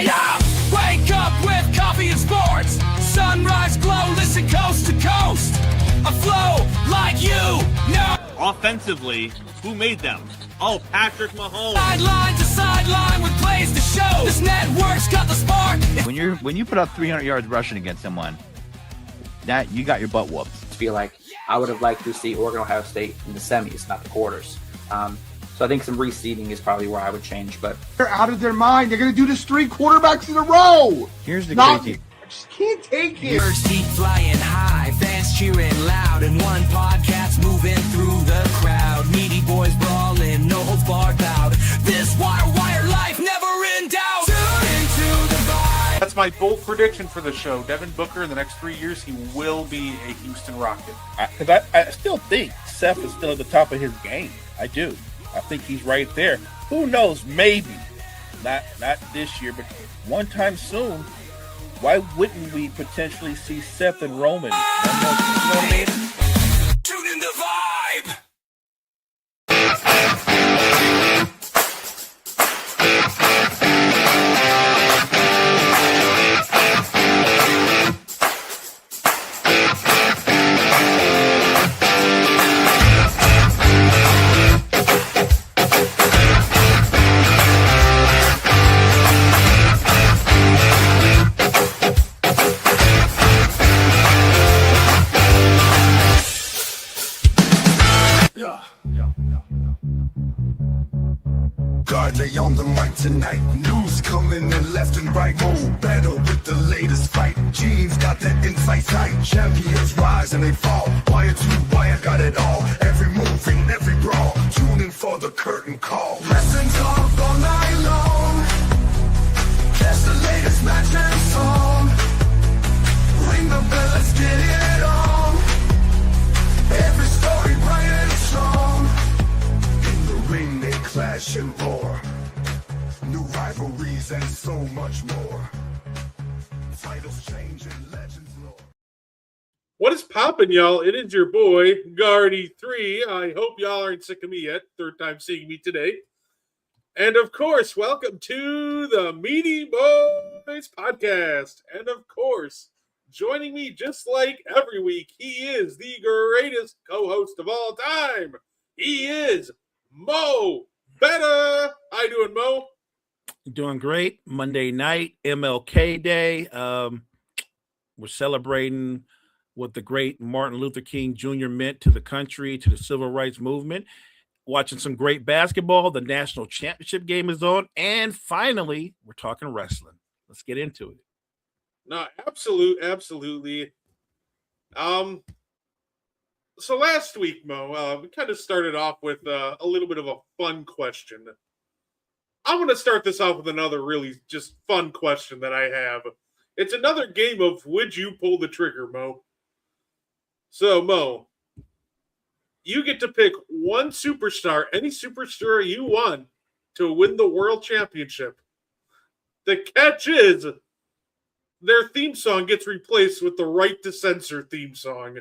Yeah. Wake up with coffee and sports. Sunrise glow, listen coast to coast. A flow like you know. Offensively, who made them? Oh, Patrick Mahomes. Sideline to sideline with plays to show. This network's got the spark. When you put up 300 yards rushing against someone, that you got your butt whooped. I feel like I would have liked to see Oregon, Ohio State in the semis, not the quarters. So I think some reseeding is probably where I would change. But they're out of their mind. They're going to do this 3 quarterbacks in a row. Here's the crazy. I just can't take it. Birds keep flying high, fans cheering loud, and one podcast moving through the crowd. Meaty Boyz brawling, no holds barred bout. This wire life never in doubt. Tune into the vibe. That's my bold prediction for the show. Devin Booker, in the next 3 years, he will be a Houston Rocket. Because I still think Seth is still at the top of his game. I do. I think he's right there. Who knows? Maybe. Not this year, but one time soon. Why wouldn't we potentially see Seth and Roman? You know what I mean? Tune in the vibe. Gardley on the mic tonight. News coming in left and right. More better with the latest fight. Gene's got that insight sight. Champions rise and they fall. Wire to wire, got it all. Every move and every brawl. Tune in for the curtain call. Wrestling talk all night long. Catch the latest match and song. Ring the bell, let's get it on. Every story bright and strong. In the ring they clash and roar. New rivalries and so much more. Titles change and legends lore. What is poppin', y'all? It is your boy, Guardy3. I hope y'all aren't sick of me yet. Third time seeing me today. And of course, welcome to the Meaty Boyz podcast. And of course, joining me just like every week, he is the greatest co-host of all time. He is Mo Betta. How you doing, Mo? Doing great. Monday night, MLK Day. We're celebrating what the great Martin Luther King Jr. meant to the country, to the civil rights movement. Watching some great basketball. The national championship game is on. And finally, we're talking wrestling. Let's get into it. No, absolutely. So last week, Mo, we kind of started off with a little bit of a fun question. I'm going to start this off with another really just fun question that I have. It's another game of would you pull the trigger, Mo? So, Mo, you get to pick one superstar, any superstar you want, to win the world championship. The catch is their theme song gets replaced with the Right to Censor theme song.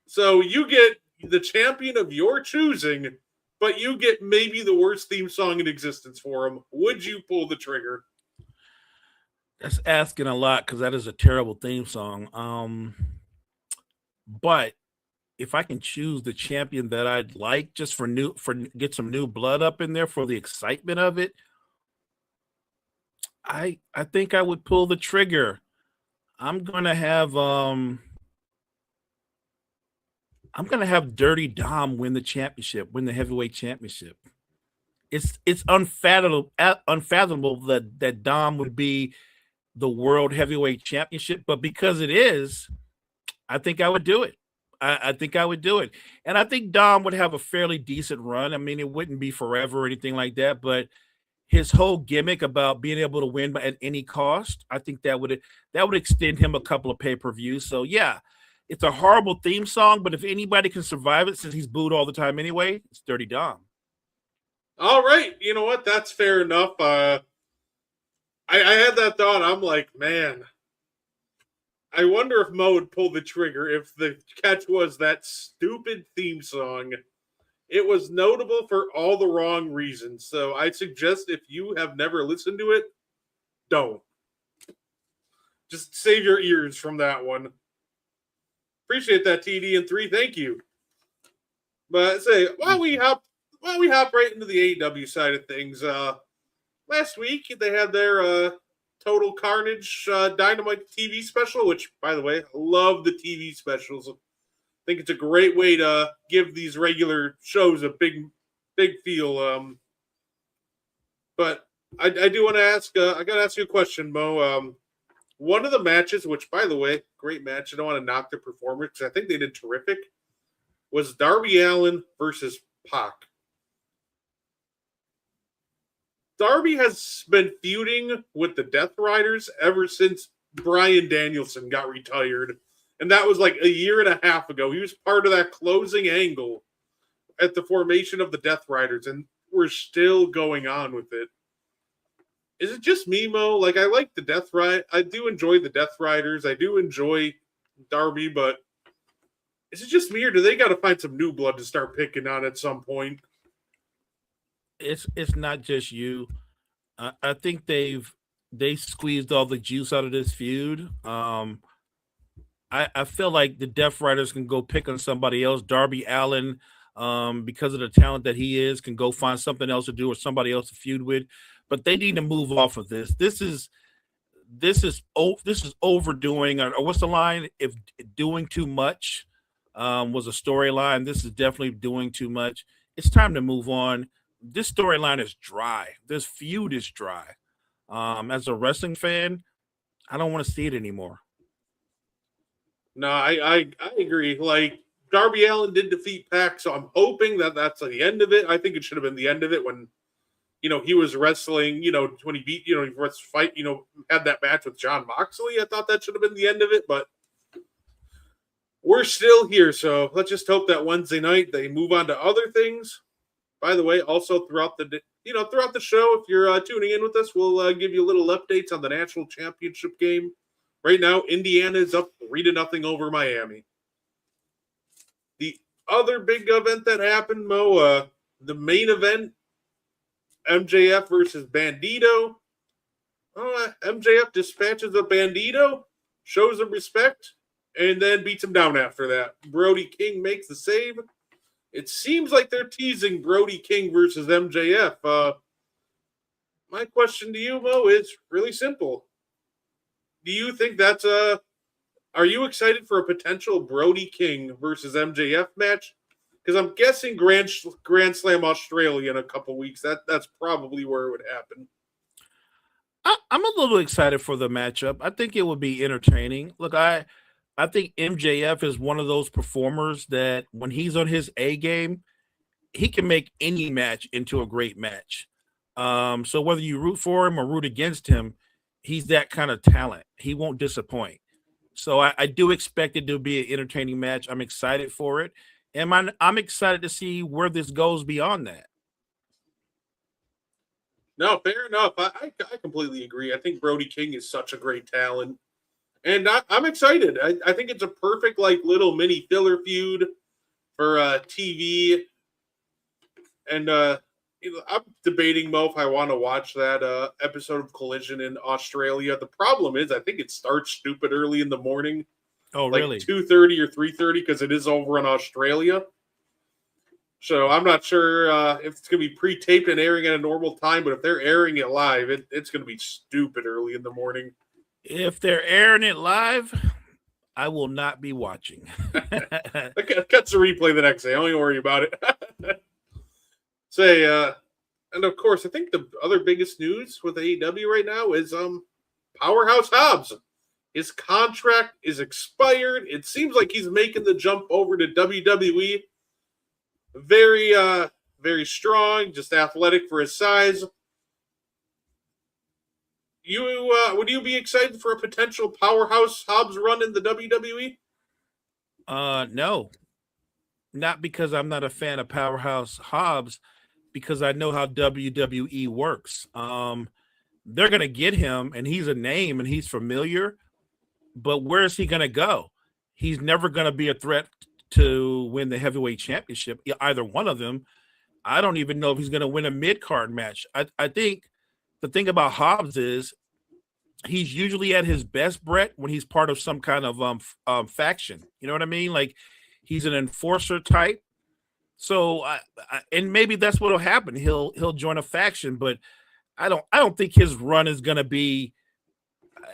So you get the champion of your choosing, but you get maybe the worst theme song in existence for them. Would you pull the trigger? That's asking a lot because that is a terrible theme song. But if I can choose the champion that I'd like just for get some new blood up in there for the excitement of it, I think I would pull the trigger. I'm gonna have Dirty Dom win the championship, win the heavyweight championship. It's unfathomable that Dom would be the world heavyweight championship, but because it is, I think I would do it. I think I would do it. And I think Dom would have a fairly decent run. I mean, it wouldn't be forever or anything like that, but his whole gimmick about being able to win at any cost, I think that would extend him a couple of pay-per-views. So yeah, it's a horrible theme song, but if anybody can survive it, since he's booed all the time anyway, it's Dirty Dom. All right, you know what? That's fair enough. I had that thought. I'm like, man, I wonder if Mo would pull the trigger if the catch was that stupid theme song. It was notable for all the wrong reasons. So I suggest if you have never listened to it, don't. Just save your ears from that one. Appreciate that, TD and 3. Thank you. But say, while we hop right into the AEW side of things, last week they had their Total Carnage Dynamite TV special, which, by the way, I love the TV specials. I think it's a great way to give these regular shows a big feel. But I do want to ask, I got to ask you a question, Mo. One of the matches, which, by the way, great match. I don't want to knock the performers because I think they did terrific, was Darby Allin versus Pac. Darby has been feuding with the Death Riders ever since Bryan Danielson got retired. And that was like a year and a half ago. He was part of that closing angle at the formation of the Death Riders, and we're still going on with it. Is it just me, Mo? Like, I like the Death Ride. I do enjoy the Death Riders. I do enjoy Darby, but is it just me, or do they got to find some new blood to start picking on at some point? It's not just you. I think they squeezed all the juice out of this feud. I feel like the Death Riders can go pick on somebody else. Darby Allin, because of the talent that he is, can go find something else to do or somebody else to feud with. But they need to move off of this. This is overdoing, or what's the line? If doing too much was a storyline, this is definitely doing too much. It's time to move on. This storyline is dry. This feud is dry. As a wrestling fan, I don't want to see it anymore. No, I agree. Like, Darby Allin did defeat Pac, so I'm hoping that that's the end of it. I think it should have been the end of it when, he was wrestling, when he beat, he was fight, had that match with Jon Moxley. I thought that should have been the end of it, but we're still here. So let's just hope that Wednesday night they move on to other things. By the way, also throughout the show, if you're tuning in with us, we'll give you little updates on the national championship game. Right now, Indiana is up 3-0 over Miami. The other big event that happened, Mo, the main event, MJF versus Bandito. MJF dispatches a Bandito, shows him respect, and then beats him down after that. Brody King makes the save. It seems like they're teasing Brody King versus MJF. My question to you, Mo, is really simple. Do you think that's are you excited for a potential Brody King versus MJF match? Because I'm guessing Grand Slam Australia in a couple weeks. That's probably where it would happen. I'm a little excited for the matchup. I think it would be entertaining. Look, I think MJF is one of those performers that when he's on his A game, he can make any match into a great match. So whether you root for him or root against him, he's that kind of talent. He won't disappoint. So I do expect it to be an entertaining match. I'm excited for it. And I'm excited to see where this goes beyond that. No, fair enough. I completely agree. I think Brody King is such a great talent. And I'm excited. I think it's a perfect little mini filler feud for TV. And I'm debating, Mo, if I want to watch that episode of Collision in Australia. The problem is I think it starts stupid early in the morning. Oh, really? 2:30 or 3:30 because it is over in Australia. So I'm not sure if it's going to be pre-taped and airing at a normal time, but if they're airing it live, it's going to be stupid early in the morning. If they're airing it live, I will not be watching. Catch the replay the next day. Don't even worry about it. And of course, I think the other biggest news with AEW right now is Powerhouse Hobbs. His contract is expired. It seems like he's making the jump over to WWE. Very, very strong, just athletic for his size. Would you be excited for a potential Powerhouse Hobbs run in the WWE? No. Not because I'm not a fan of Powerhouse Hobbs, because I know how WWE works. They're going to get him, and he's a name, and he's familiar. but where is he going to go? He's never going to be a threat to win the heavyweight championship, either one of them. I don't even know if he's going to win a mid-card match. I think the thing about Hobbs is he's usually at his best, Brett, when he's part of some kind of faction. You know what I mean? Like, he's an enforcer type. So, and maybe that's what'll happen. He'll join a faction, but I don't think his run is going to be,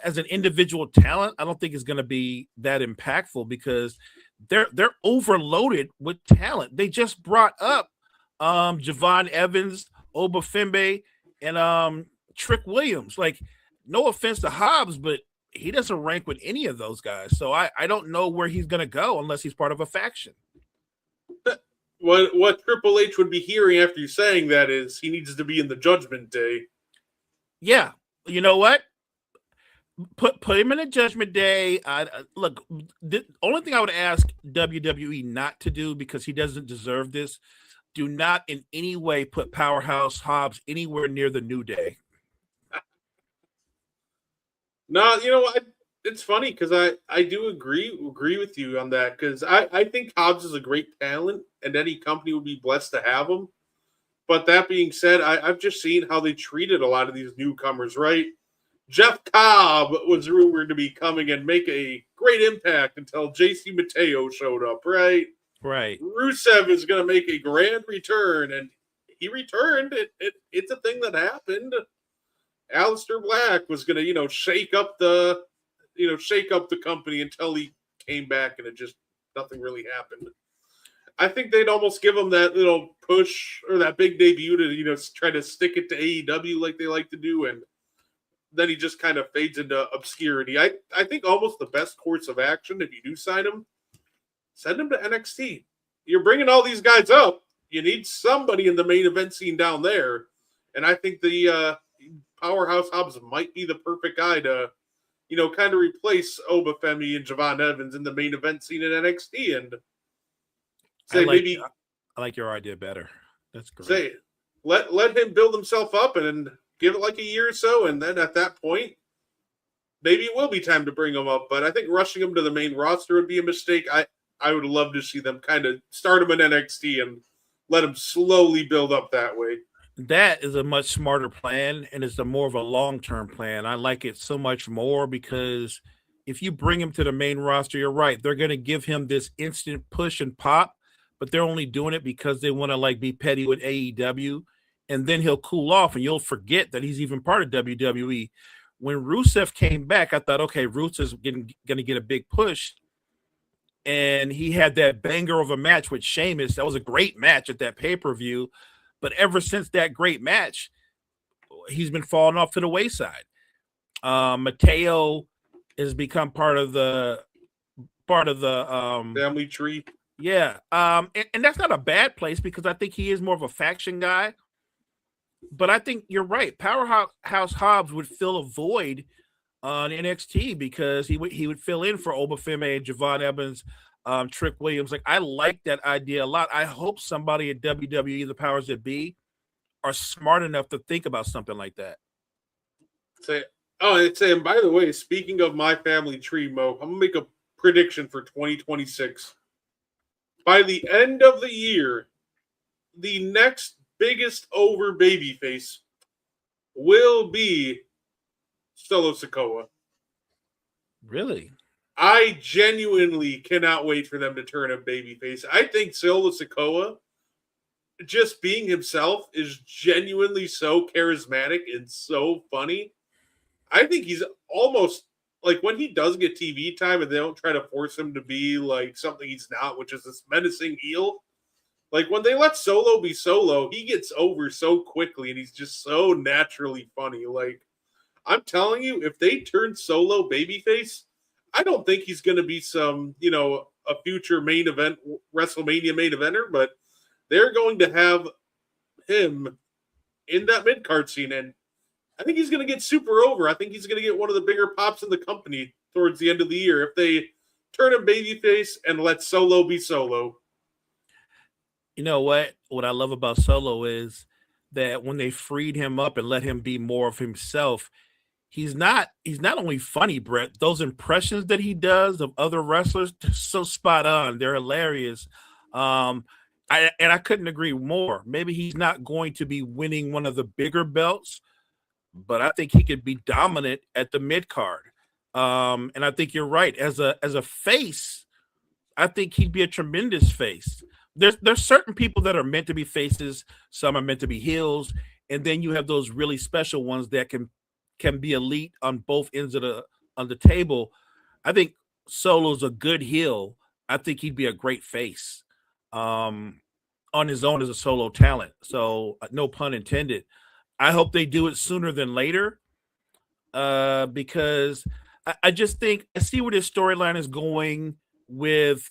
as an individual talent, I don't think it's going to be that impactful because they're overloaded with talent. They just brought up Javon Evans, Obafembe, and Trick Williams. Like, no offense to Hobbs, but he doesn't rank with any of those guys. So I don't know where he's going to go unless he's part of a faction. What Triple H would be hearing after you saying that is he needs to be in the Judgment Day. Yeah, you know what? Put him in a Judgment Day. Look, the only thing I would ask WWE not to do, because he doesn't deserve this, do not in any way put Powerhouse Hobbs anywhere near the New Day. No, you know what? It's funny because I do agree with you on that, because I think Hobbs is a great talent and any company would be blessed to have him. But that being said, I've just seen how they treated a lot of these newcomers, right? Jeff Cobb was rumored to be coming and make a great impact until JC Mateo showed up, right? Right. Rusev is going to make a grand return, and he returned. It's a thing that happened. Aleister Black was going to, shake up the company until he came back, and it just nothing really happened. I think they'd almost give him that little push or that big debut to, try to stick it to AEW like they like to do, and then he just kind of fades into obscurity. I think almost the best course of action, if you do sign him, send him to NXT. You're bringing all these guys up. You need somebody in the main event scene down there, and I think the Powerhouse Hobbs might be the perfect guy to, kind of replace Obafemi and Javon Evans in the main event scene at NXT, and say I like your idea better. That's great. Say let him build himself up and give it like a year or so, and then at that point, maybe it will be time to bring him up. But I think rushing him to the main roster would be a mistake. I would love to see them kind of start him in NXT and let him slowly build up that way. That is a much smarter plan, and it's more of a long-term plan. I like it so much more because if you bring him to the main roster, you're right. They're going to give him this instant push and pop, but they're only doing it because they want to be petty with AEW, and then he'll cool off, and you'll forget that he's even part of WWE. When Rusev came back, I thought, okay, Rusev's going to get a big push, and he had that banger of a match with Sheamus. That was a great match at that pay-per-view. But ever since that great match, he's been falling off to the wayside. Mateo has become part of the family tree. Yeah. And that's not a bad place because I think he is more of a faction guy. But I think you're right. Powerhouse Hobbs would fill a void on NXT because he would fill in for Obafemi and Javon Evans, Trick Williams. I like that idea a lot. I hope somebody at WWE, the powers that be, are smart enough to think about something like that. And by the way, speaking of my family tree, Mo, I'm gonna make a prediction for 2026. By the end of the year, the next biggest over babyface will be Solo Sikoa. Really? I genuinely cannot wait for them to turn a babyface. I think Solo Sikoa, just being himself, is genuinely so charismatic and so funny. I think he's almost when he does get TV time and they don't try to force him to be something he's not, which is this menacing heel. When they let Solo be Solo, he gets over so quickly and he's just so naturally funny. I'm telling you, if they turn Solo babyface, I don't think he's going to be some, a future main event, WrestleMania main eventer, but they're going to have him in that mid-card scene, and I think he's going to get super over. I think he's going to get one of the bigger pops in the company towards the end of the year if they turn him babyface and let Solo be Solo. You know what? What I love about Solo is that when they freed him up and let him be more of himself, he's not only funny, Brett. Those impressions that he does of other wrestlers, they're so spot on. They're hilarious. I couldn't agree more. Maybe he's not going to be winning one of the bigger belts, but I think he could be dominant at the mid card. And I think you're right. As a face, I think he'd be a tremendous face. There's certain people that are meant to be faces, some are meant to be heels, and then you have those really special ones that can be elite on both ends of the table. I think Solo's a good heel. I think he'd be a great face on his own as a solo talent. So no pun intended. I hope they do it sooner than later because I just think I see where this storyline is going with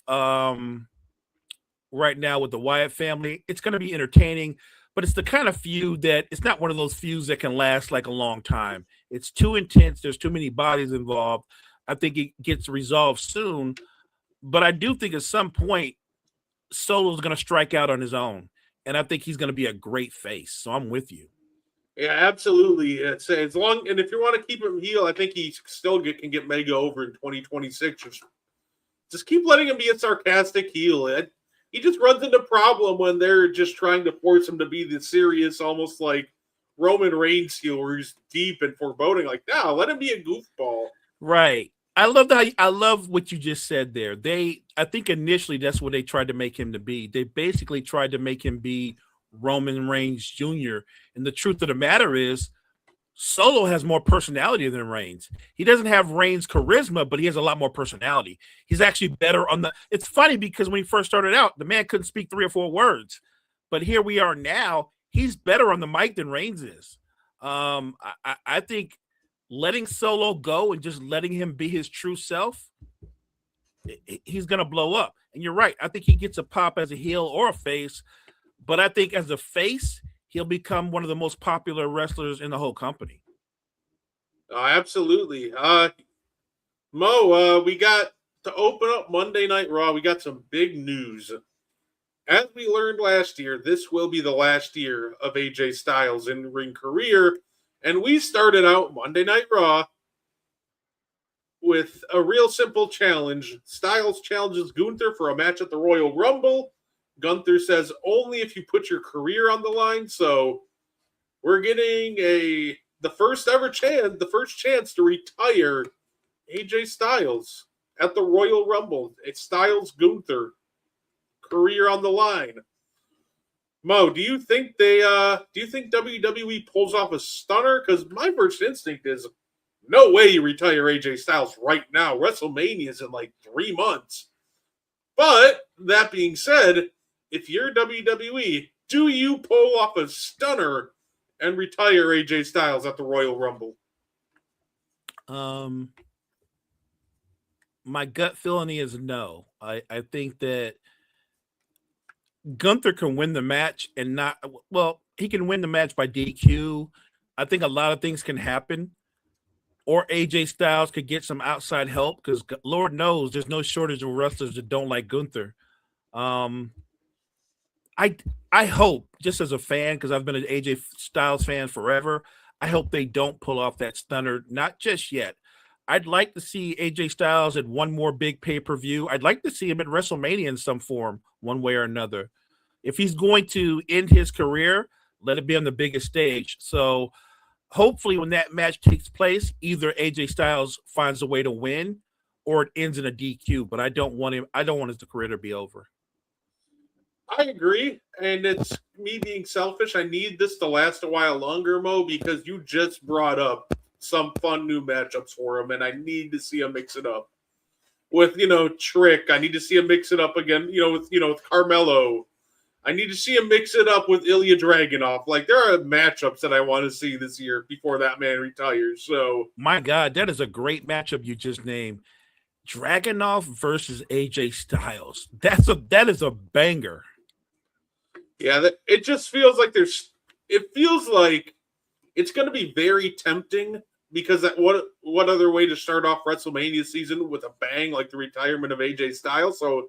right now with the Wyatt family. It's going to be entertaining, but it's the kind of feud that it's not one of those feuds that can last like a long time. It's too intense. There's too many bodies involved. I think it gets resolved soon, but I do think at some point Solo's going to strike out on his own, and I think he's going to be a great face. So I'm with you. Yeah, absolutely. It's as long, and if you want to keep him heel, I think he still can get Mega over in 2026. Just keep letting him be a sarcastic heel. He just runs into problem when they're just trying to force him to be the serious, almost like Roman Reigns heel, where he's deep and foreboding. Like, no, let him be a goofball. Right. I love what you just said there. I think initially that's what they tried to make him to be. They basically tried to make him be Roman Reigns Jr. And the truth of the matter is, Solo has more personality than Reigns. He doesn't have Reigns' charisma, but he has a lot more personality. He's actually better on the. It's funny because when he first started out, the man couldn't speak 3 or 4 words, but here we are now. He's better on the mic than Reigns is. I think letting Solo go and just letting him be his true self, he's gonna blow up. And you're right. I think he gets a pop as a heel or a face, but I think as a face, he'll become one of the most popular wrestlers in the whole company. Absolutely. Mo, we got to open up Monday Night Raw. We got some big news. As we learned last year, this will be the last year of AJ Styles' in-ring career. And we started out Monday Night Raw with a real simple challenge. Styles challenges Gunther for a match at the Royal Rumble. Gunther says only if you put your career on the line. So we're getting the first chance to retire AJ Styles at the Royal Rumble. It's Styles Gunther, career on the line. Mo, do you think WWE pulls off a stunner? Because my first instinct is no way you retire AJ Styles right now. WrestleMania is in like 3 months. But that being said, if you're WWE, do you pull off a stunner and retire AJ Styles at the Royal Rumble? My gut feeling is no. I think that Gunther can win the match and not – well, he can win the match by DQ. I think a lot of things can happen. Or AJ Styles could get some outside help because Lord knows there's no shortage of wrestlers that don't like Gunther. I hope, just as a fan, because I've been an AJ Styles fan forever, I hope they don't pull off that stunner, not just yet. I'd like to see AJ Styles at one more big pay-per-view. I'd like to see him at WrestleMania in some form, one way or another. If he's going to end his career, let it be on the biggest stage. So hopefully when that match takes place, either AJ Styles finds a way to win or it ends in a DQ, but I don't want his career to be over. I agree, and it's me being selfish. I need this to last a while longer, Mo, because you just brought up some fun new matchups for him, and I need to see him mix it up with, Trick. I need to see him mix it up again, with Carmelo. I need to see him mix it up with Ilya Dragunov. Like, there are matchups that I want to see this year before that man retires. So, my God, that is a great matchup you just named. Dragunov versus AJ Styles. That is a banger. Yeah, it just feels like it feels like it's going to be very tempting because what other way to start off WrestleMania season with a bang like the retirement of AJ Styles? So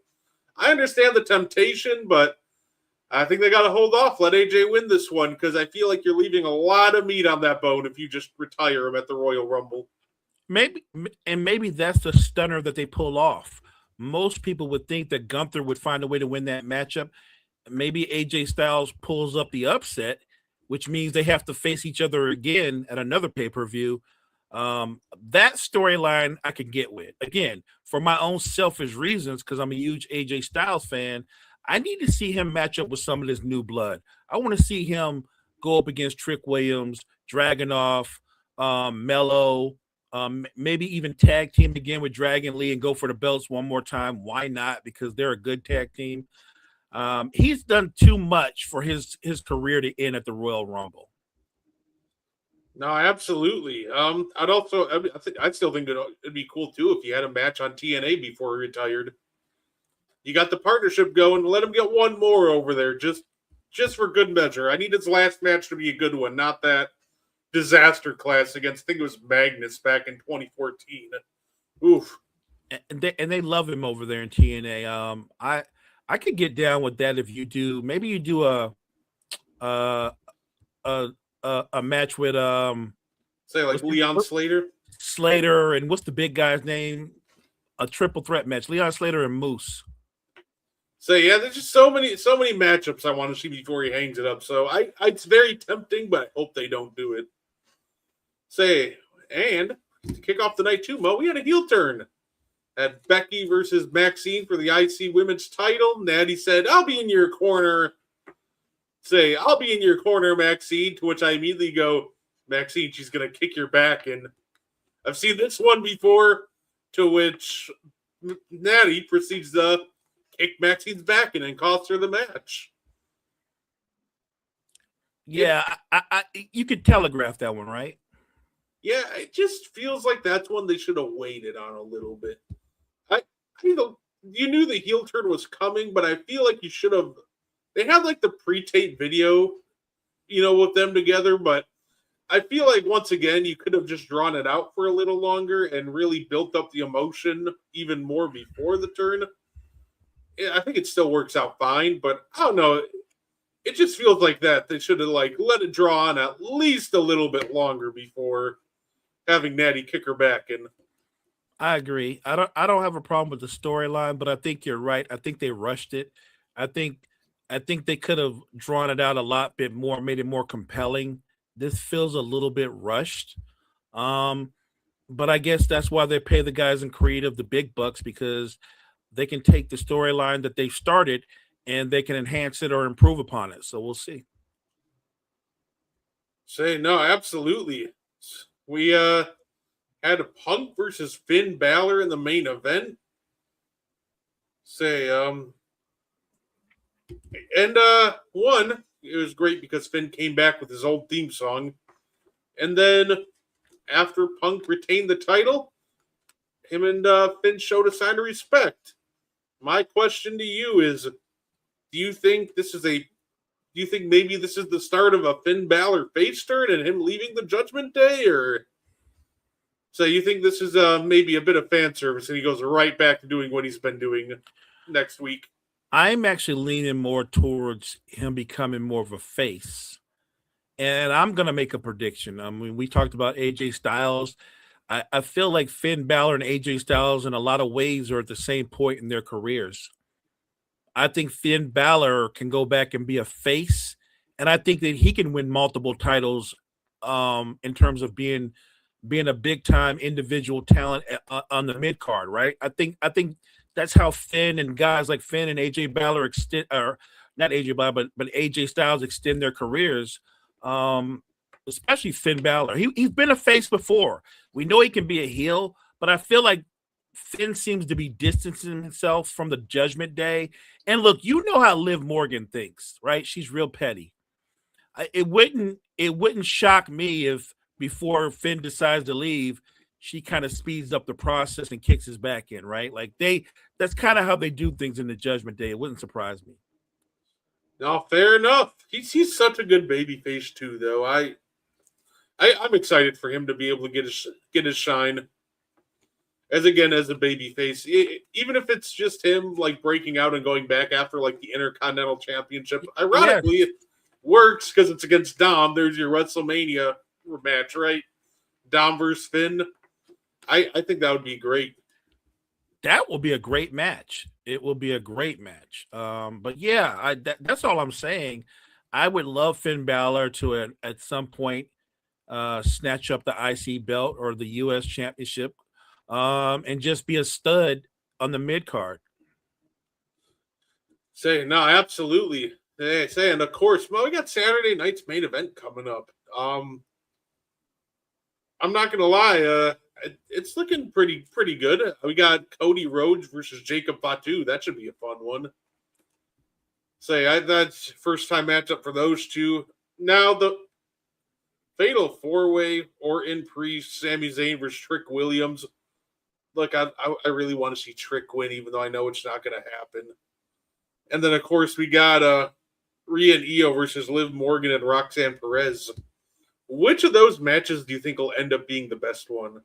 I understand the temptation, but I think they got to hold off. Let AJ win this one because I feel like you're leaving a lot of meat on that bone if you just retire him at the Royal Rumble. Maybe that's the stunner that they pull off. Most people would think that Gunther would find a way to win that matchup. Maybe AJ Styles pulls up the upset, which means they have to face each other again at another pay-per-view. That storyline I can get with. Again, for my own selfish reasons, because I'm a huge AJ Styles fan, I need to see him match up with some of this new blood. I want to see him go up against Trick Williams, Dragunov, Mello, maybe even tag team again with Dragon Lee and go for the belts one more time. Why not? Because they're a good tag team. He's done too much for his career to end at the Royal Rumble. No, absolutely. I still think it'd be cool too if he had a match on TNA before he retired. You got the partnership going. Let him get one more over there, just for good measure. I need his last match to be a good one, not that disaster class against, I think it was Magnus back in 2014. Oof. And they love him over there in TNA. I could get down with that if you do. Maybe you do a match with say like Leon Slater, and what's the big guy's name? A triple threat match. Leon Slater and Moose. So yeah, there's just so many matchups I want to see before he hangs it up. So it's very tempting, but I hope they don't do it. And to kick off the night too, Mo, we had a heel turn at Becky versus Maxine for the IC Women's title. Natty said, "I'll be in your corner." "I'll be in your corner, Maxine." To which I immediately go, "Maxine, she's gonna kick your back." And I've seen this one before. To which Natty proceeds to kick Maxine's back and then costs her the match. Yeah, I you could telegraph that one, right? Yeah, it just feels like that's one they should have waited on a little bit. You knew the heel turn was coming, but I feel like you should have. They had like the pre-tape video, with them together, but I feel like once again you could have just drawn it out for a little longer and really built up the emotion even more before the turn. I think it still works out fine, but I don't know. It just feels like that they should have let it draw on at least a little bit longer before having Natty kick her back in. I agree. I don't have a problem with the storyline, but I think you're right. I think they rushed it. I think they could have drawn it out a lot bit more, made it more compelling. This feels a little bit rushed. But I guess that's why they pay the guys in creative the big bucks, because they can take the storyline that they've started and they can enhance it or improve upon it. So we'll see. No, absolutely. We had a Punk versus Finn Balor in the main event. One, it was great because Finn came back with his old theme song. And then after Punk retained the title, him and Finn showed a sign of respect. My question to you is, do you think maybe this is the start of a Finn Balor face turn and him leaving the Judgment Day? Or so you think this is maybe a bit of fan service and he goes right back to doing what he's been doing next week? I'm actually leaning more towards him becoming more of a face. And I'm going to make a prediction. I mean, we talked about AJ Styles. I feel like Finn Balor and AJ Styles in a lot of ways are at the same point in their careers. I think Finn Balor can go back and be a face. And I think that he can win multiple titles in terms of being a big-time individual talent on the mid-card, right? I think that's how Finn and guys like Finn and AJ Balor extend, or not AJ Balor, but AJ Styles extend their careers. Especially Finn Balor. He's been a face before. We know he can be a heel, but I feel like Finn seems to be distancing himself from the Judgment Day. And look, you know how Liv Morgan thinks, right? She's real petty. It wouldn't shock me if before Finn decides to leave, she kind of speeds up the process and kicks his back in, right? Like that's kind of how they do things in the Judgment Day. It wouldn't surprise me. No, fair enough. He's such a good babyface too, though. I'm excited for him to be able to get his shine. as a baby face, even if it's just him like breaking out and going back after like the Intercontinental Championship. Ironically, it works because it's against Dom. There's your WrestleMania match, right? Dom versus Finn. I think that would be great. That will be a great match. It will be a great match. But yeah, that's all I'm saying. I would love Finn Balor to at some point snatch up the IC belt or the US Championship, and just be a stud on the mid card. No, absolutely. And of course, well, we got Saturday night's main event coming up. I'm not gonna lie, it's looking pretty good. We got Cody Rhodes versus Jacob Fatu. That should be a fun one. That's first time matchup for those two. Now the Fatal 4-Way, Orton, Priest, Sami Zayn versus Trick Williams. Look, I really want to see Trick win, even though I know it's not going to happen. And then, of course, we got Rhea and Io versus Liv Morgan and Roxanne Perez. Which of those matches do you think will end up being the best one?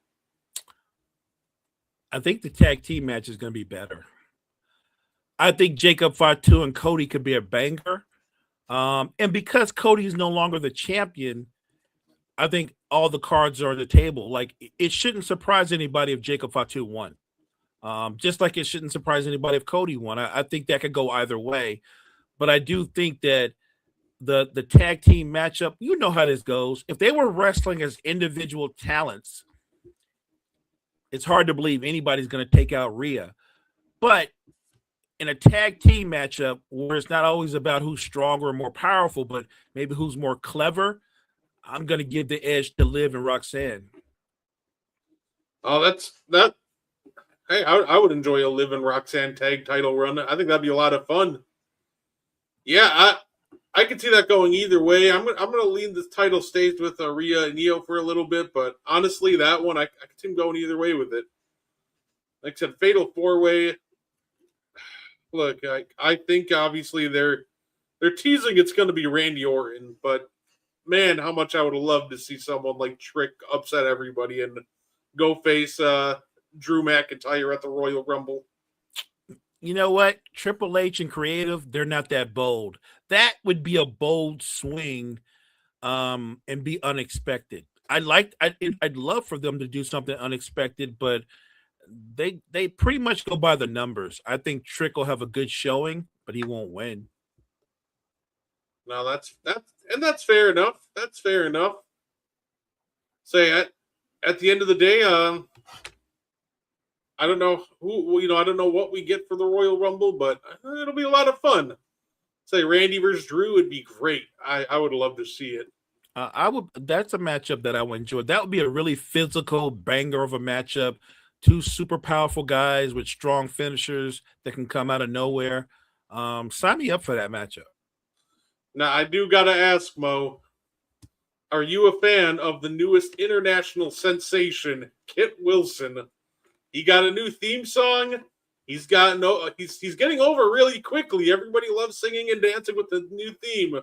I think the tag team match is going to be better. I think Jacob Fatu and Cody could be a banger. And because Cody is no longer the champion, I think all the cards are on the table. Like, it shouldn't surprise anybody if Jacob Fatu won. Just like it shouldn't surprise anybody if Cody won. I think that could go either way. But I do think that the tag team matchup, you know how this goes. If they were wrestling as individual talents, it's hard to believe anybody's going to take out Rhea. But in a tag team matchup where it's not always about who's stronger or more powerful, but maybe who's more clever, I'm going to give the edge to Liv and Roxanne. Oh, that. Hey, I would enjoy a Liv and Roxanne tag title run. I think that'd be a lot of fun. Yeah, I could see that going either way. I'm gonna lean the title stays with Rhea and Io for a little bit, but honestly, that one I could see him going either way with it. Like I said, Fatal 4-Way. Look, I think obviously they're teasing it's going to be Randy Orton, but man, how much I would love to see someone like Trick upset everybody and go face Drew McIntyre at the Royal Rumble. You know what? Triple H and Creative, they're not that bold. That would be a bold swing, and be unexpected. I'd love for them to do something unexpected, but they pretty much go by the numbers. I think Trick will have a good showing, but he won't win. No, that's fair enough. That's fair enough. At the end of the day, I don't know I don't know what we get for the Royal Rumble, but it'll be a lot of fun. Randy versus Drew would be great. I would love to see it. That's a matchup that I would enjoy. That would be a really physical banger of a matchup. Two super powerful guys with strong finishers that can come out of nowhere. Sign me up for that matchup. Now, I do got to ask, Mo, are you a fan of the newest international sensation, Kit Wilson? He got a new theme song. He's getting over really quickly. Everybody loves singing and dancing with the new theme.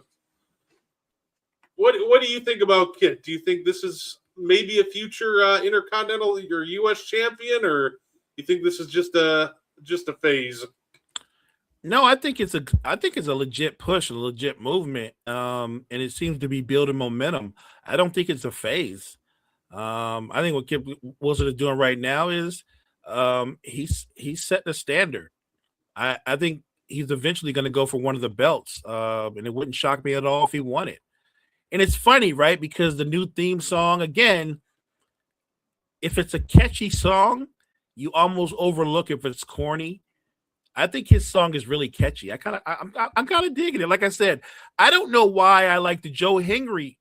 What do you think about Kit? Do you think this is maybe a future Intercontinental or U.S. champion, or you think this is just a phase? No, I think it's a legit push, a legit movement, and it seems to be building momentum. I don't think it's a phase. I think what Kit Wilson is doing right now is he's setting a standard. I think he's eventually going to go for one of the belts, and it wouldn't shock me at all if he won it. And it's funny, right? Because the new theme song, again, if it's a catchy song, you almost overlook if it's corny. I think his song is really catchy. I'm kind of digging it. Like I said, I don't know why I like the Joe Hendry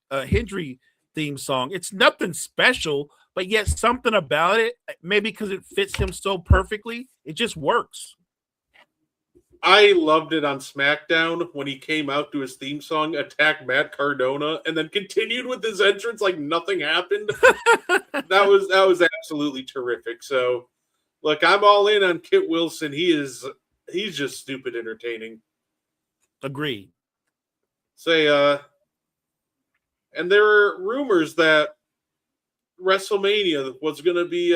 theme song. It's nothing special, but yet something about it, maybe because it fits him so perfectly, it just works. I loved it on SmackDown when he came out to his theme song, attacked Matt Cardona, and then continued with his entrance like nothing happened. That was absolutely terrific. So, look, I'm all in on Kit Wilson. He's just stupid entertaining. Agreed. And there are rumors that WrestleMania was going to be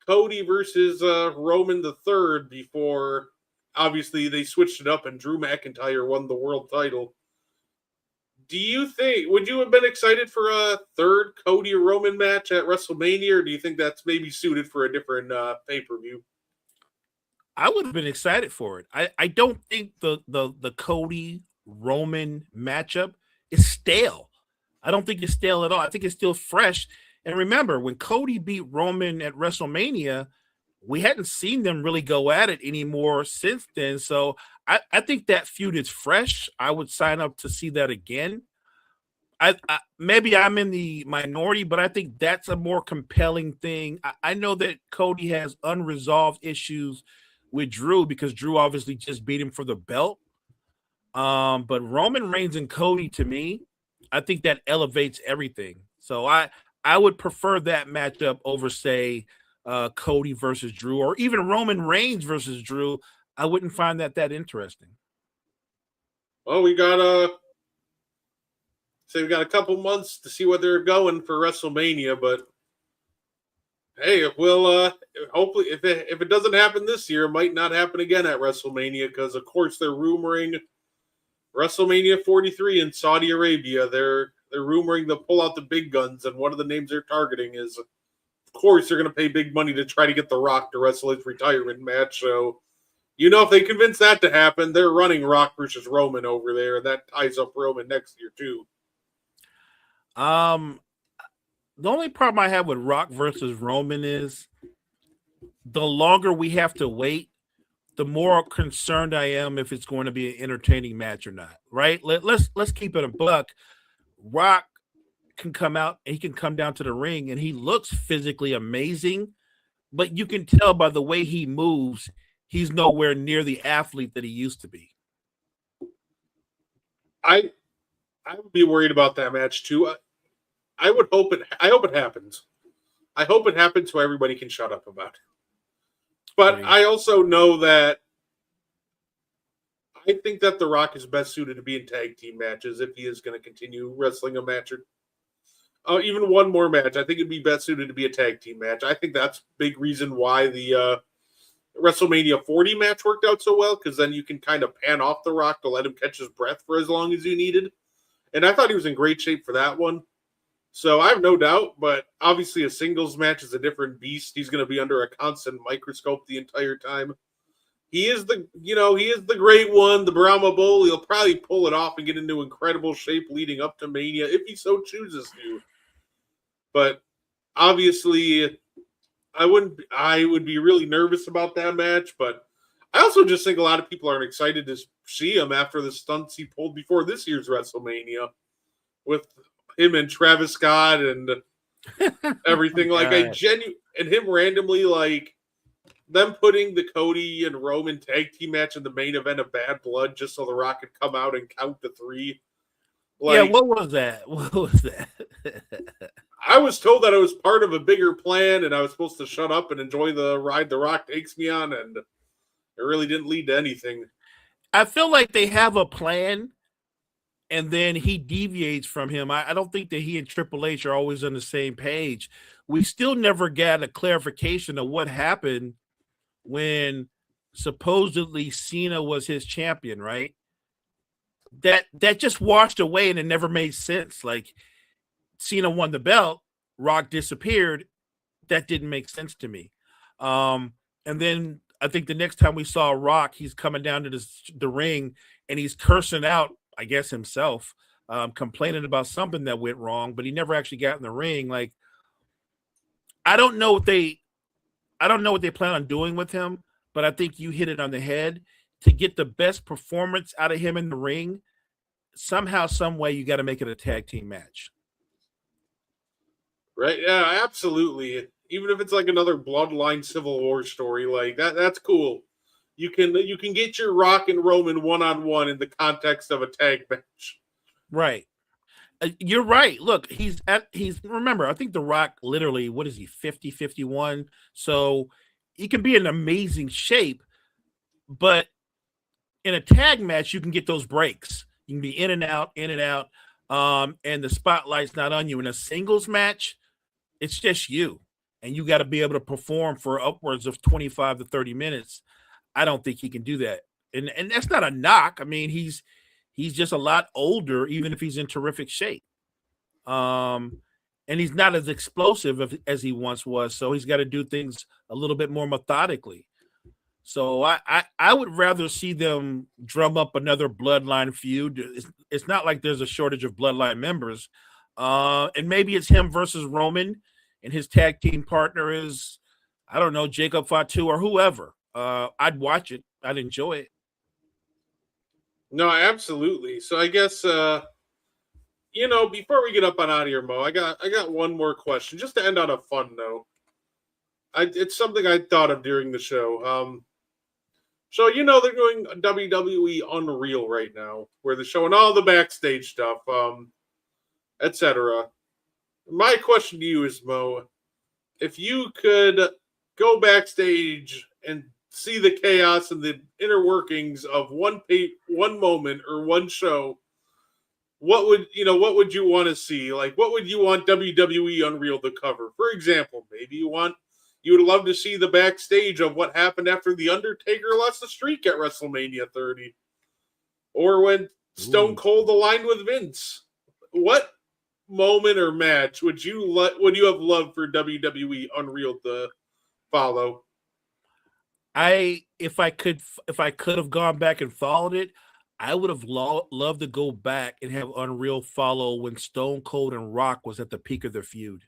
Cody versus Roman the Third before, obviously, they switched it up and Drew McIntyre won the world title. Do you think, would you have been excited for a third Cody Roman match at WrestleMania, or do you think that's maybe suited for a different pay-per-view? I would have been excited for it. I don't think the Cody Roman matchup is stale. I don't think it's stale at all. I think it's still fresh. And remember, when Cody beat Roman at WrestleMania, we hadn't seen them really go at it anymore since then. So I think that feud is fresh. I would sign up to see that again. I maybe I'm in the minority, but I think that's a more compelling thing. I know that Cody has unresolved issues with Drew because Drew obviously just beat him for the belt. But Roman Reigns and Cody, to me, I think that elevates everything. So I would prefer that matchup over, say, Cody versus Drew, or even Roman Reigns versus Drew. I wouldn't find that interesting. Well, we've got a couple months to see what they're going for WrestleMania, but hey, we'll hopefully if it doesn't happen this year, it might not happen again at WrestleMania because of course they're rumoring WrestleMania 43 in Saudi Arabia. They're rumoring they'll pull out the big guns, and one of the names they're targeting is, of course, they're going to pay big money to try to get The Rock to wrestle his retirement match. So, if they convince that to happen, they're running Rock versus Roman over there, and that ties up Roman next year too. The only problem I have with Rock versus Roman is the longer we have to wait, the more concerned I am if it's going to be an entertaining match or not. Right? Let's keep it a buck. Rock can come out, he can come down to the ring, and he looks physically amazing, but you can tell by the way he moves, he's nowhere near the athlete that he used to be. I would be worried about that match too. I hope it happens. I hope it happens so everybody can shut up about it. But I also know that I think that The Rock is best suited to be in tag team matches if he is going to continue wrestling a match or even one more match. I think it'd be best suited to be a tag team match. I think that's a big reason why the WrestleMania 40 match worked out so well, because then you can kind of pan off The Rock to let him catch his breath for as long as you needed. And I thought he was in great shape for that one. So I have no doubt, but obviously a singles match is a different beast. He's going to be under a constant microscope the entire time. He is the great one, the Brahma Bull. He'll probably pull it off and get into incredible shape leading up to Mania if he so chooses to. But obviously, I would be really nervous about that match. But I also just think a lot of people aren't excited to see him after the stunts he pulled before this year's WrestleMania with him and Travis Scott and everything. And him randomly them putting the Cody and Roman tag team match in the main event of Bad Blood just so The Rock could come out and count to 3. What was that? I was told that it was part of a bigger plan and I was supposed to shut up and enjoy the ride The Rock takes me on, and it really didn't lead to anything. I feel like they have a plan and then he deviates from him. I don't think that he and Triple H are always on the same page. We still never got a clarification of what happened when supposedly Cena was his champion, right? That just washed away and it never made sense. Like, Cena won the belt, Rock disappeared. That didn't make sense to me. And then I think the next time we saw Rock, he's coming down to the ring and he's cursing out, I guess, himself, complaining about something that went wrong, but he never actually got in the ring. Like, I don't know what they plan on doing with him, but I think you hit it on the head. To get the best performance out of him in the ring, somehow, some way, you got to make it a tag team match. Right? Yeah, absolutely. Even if it's like another Bloodline Civil War story, like that's cool. You can get your Rock and Roman one-on-one in the context of a tag match. Right. You're right. Look, remember, I think The Rock literally, what is he, 50, 51? So he can be in amazing shape, but in a tag match, you can get those breaks. You can be in and out, and the spotlight's not on you. In a singles match, it's just you. and you got to be able to perform for upwards of 25 to 30 minutes. I don't think he can do that. And that's not a knock. I mean, he's just a lot older, even if he's in terrific shape. And he's not as explosive as he once was, so he's got to do things a little bit more methodically. So I would rather see them drum up another bloodline feud. It's not like there's a shortage of bloodline members. And maybe it's him versus Roman, and his tag team partner is, I don't know, Jacob Fatu or whoever. I'd watch it. I'd enjoy it. No, absolutely. So I guess before we get up on out of here, Mo, I got one more question just to end on a fun note. It's something I thought of during the show. So they're doing WWE Unreal right now, where they're showing all the backstage stuff, etc. My question to you is, Mo, if you could go backstage and see the chaos and the inner workings of one moment or one show, what would you want to see? Like, what would you want WWE Unreal to cover? For example, maybe you would love to see the backstage of what happened after The Undertaker lost the streak at WrestleMania 30. Or when Stone Cold aligned with Vince. What moment or match would you have loved for WWE Unreal to follow? If I could have gone back and followed it, I would have loved to go back and have Unreal follow when Stone Cold and Rock was at the peak of their feud.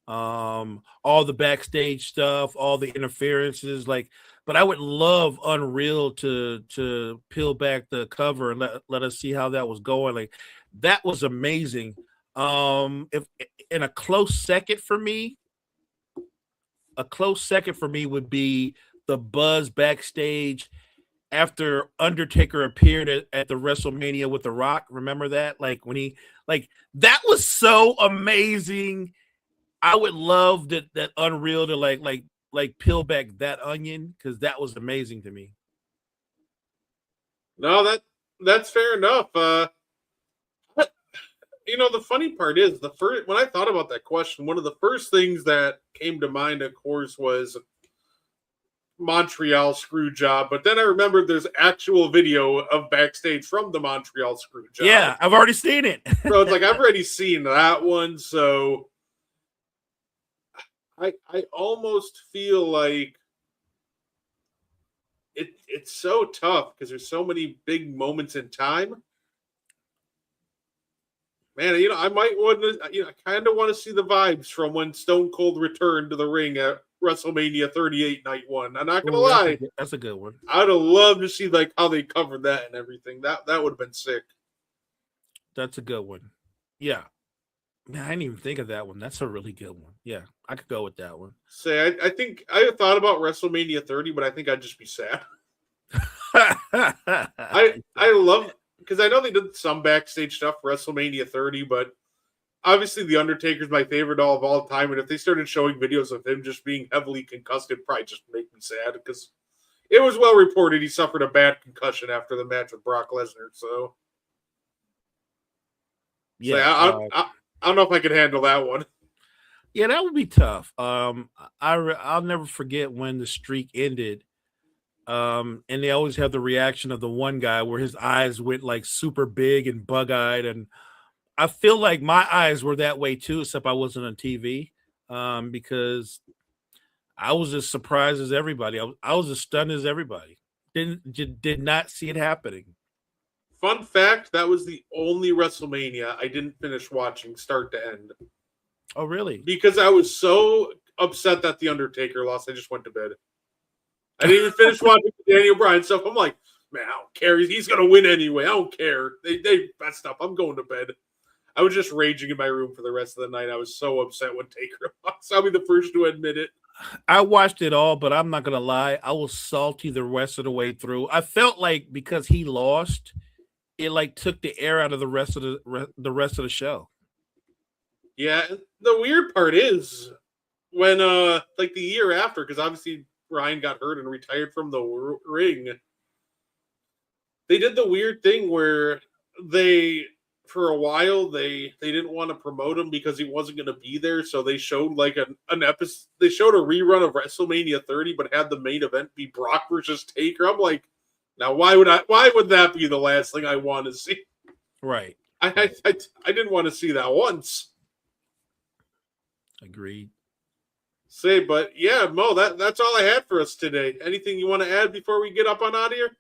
All the backstage stuff, all the interferences, but I would love Unreal to peel back the cover and let us see how that was going. Like, that was amazing. If in a close second for me would be the buzz backstage after Undertaker appeared at the WrestleMania with The Rock. Remember that? Like, when that was so amazing. I would love that Unreal to like peel back that onion, because that was amazing to me. No, that's fair enough. The funny part is when I thought about that question, one of the first things that came to mind, of course, was Montreal screw job. But then I remembered there's actual video of backstage from the Montreal screw job. Yeah, I've already seen it. So it's like I've already seen that one. So I almost feel like it's so tough because there's so many big moments in time. Man, I might want to, kind of want to see the vibes from when Stone Cold returned to the ring at WrestleMania 38 night one. I'm not going to lie. That's a good one. I'd have loved to see how they covered that and everything. That would have been sick. That's a good one. Yeah. Man, I didn't even think of that one. That's a really good one. Yeah, I could go with that one. I think I thought about WrestleMania 30, but I think I'd just be sad. I love, because I know they did some backstage stuff for WrestleMania 30, but obviously The Undertaker's my favorite doll of all time, and if they started showing videos of him just being heavily concussed, it'd probably just make me sad, because it was well reported he suffered a bad concussion after the match with Brock Lesnar. So yeah, I don't know if I could handle that one. Yeah, that would be tough. I'll never forget when the streak ended. And they always have the reaction of the one guy where his eyes went like super big and bug-eyed. And I feel like my eyes were that way too, except I wasn't on TV, because I was as surprised as everybody. I was as stunned as everybody. Did not see it happening. Fun fact, that was the only WrestleMania I didn't finish watching start to end. Oh, really? Because I was so upset that The Undertaker lost, I just went to bed. I didn't even finish watching the Daniel Bryan stuff. I'm like, man, I don't care. He's going to win anyway. I don't care. They messed up. I'm going to bed. I was just raging in my room for the rest of the night. I was so upset when Taker lost. I'll be the first to admit it. I watched it all, but I'm not going to lie. I was salty the rest of the way through. I felt like because he lost, it like took the air out of the rest of the show. Yeah, the weird part is when like the year after, because obviously Ryan got hurt and retired from the ring, they did the weird thing where they for a while they didn't want to promote him because he wasn't going to be there, so they showed like an episode. They showed a rerun of WrestleMania 30, but had the main event be Brock versus Taker. I'm like, now why would that be the last thing I want to see? Right. I didn't want to see that once. Agreed. But yeah, Mo, that's all I had for us today. Anything you want to add before we get up on out of here?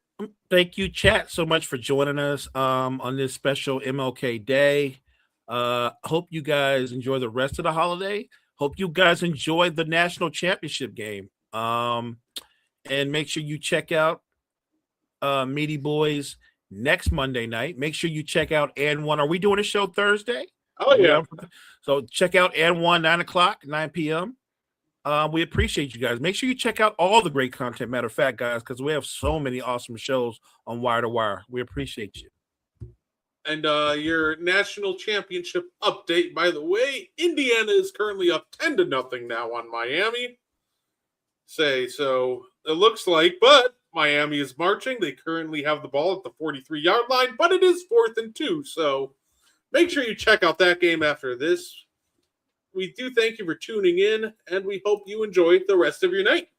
Thank you, chat, so much for joining us on this special MLK Day. Hope you guys enjoy the rest of the holiday. Hope you guys enjoy the national championship game. And make sure you check out Meaty Boyz next Monday night. Make sure you check out And One. Are we doing a show Thursday? Oh yeah. So check out And One, 9 p.m. We appreciate you guys. Make sure you check out all the great content. Matter of fact, guys, because we have so many awesome shows on Wire to Wire. We appreciate you. And your national championship update, by the way, Indiana is currently up 10-0 now on Miami. So it looks like, but Miami is marching. They currently have the ball at the 43-yard line, but it is 4th and 2. So make sure you check out that game after this. We do thank you for tuning in, and we hope you enjoy the rest of your night.